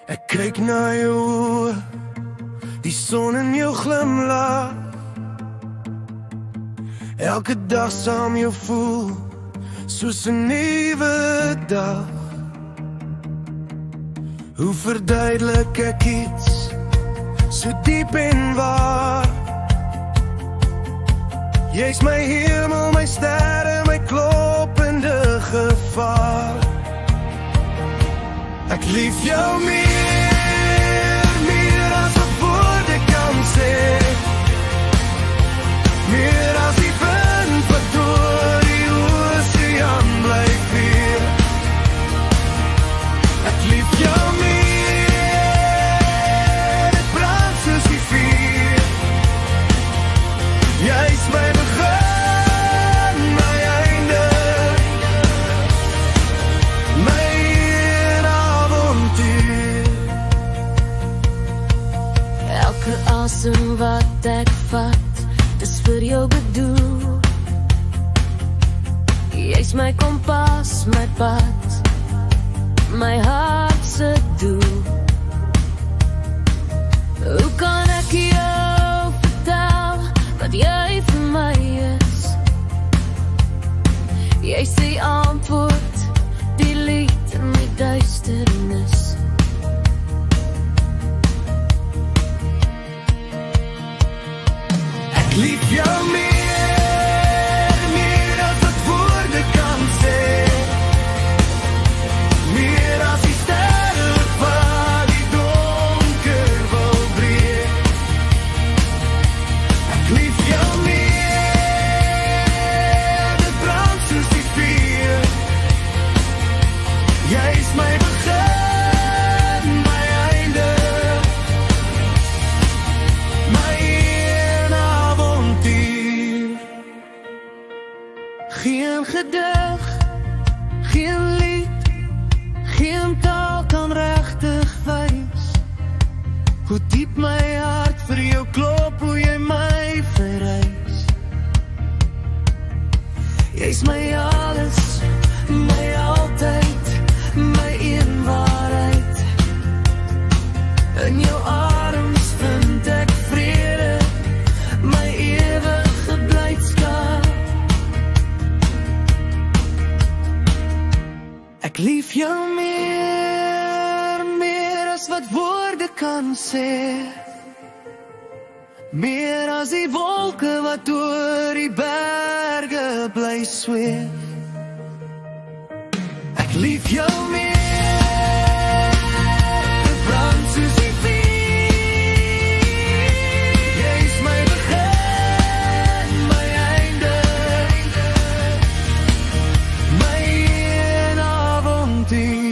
Ek kyk na jou oë, die son in jou glimlach. Elke dag saam jou voel, soos 'n nuwe dag. Hoe verduidelik ek iets so diep en waar? Jy's my hemel, my sterre, my kloppende gevaar. Ek lief jou meer as wat woorde kan sê. Meer as die wind wat door die oseaan bly vee. Ek lief jou meer, dit brand soos die vuur. Jy's my begin, my einde, my avontuur. Elke asem wat ek vat, dis vir jou bedoel. Jy's my kompas, my pad, my hart se doel. Hoe kan ek jou vertel wat jy vir my is? Jy sê antwoord, die lied in my duisternis. Ek lief jou meer as wat woorde kan sê. Meer as die sterre wat die donker wil breek. Ek lief jou meer, dit brand soos die vuur. Jy's my begin, my einde, my avontuur. Geen gedig, geen lied, geen taal kan regtig wys hoe diep my hart vir jou klop, hoe jy my verrys. Jy's my alles, my altyd, my een waarheid. In jou arms vind ek vrede, my ewige blydskap. Ek lief jou meer as wat woorde kan sê. Meer as die wolke wat oor die berge bly sweef. Ek lief jou meer, dit brand soos die vuur. Jy's my begin, my einde, my avontuur.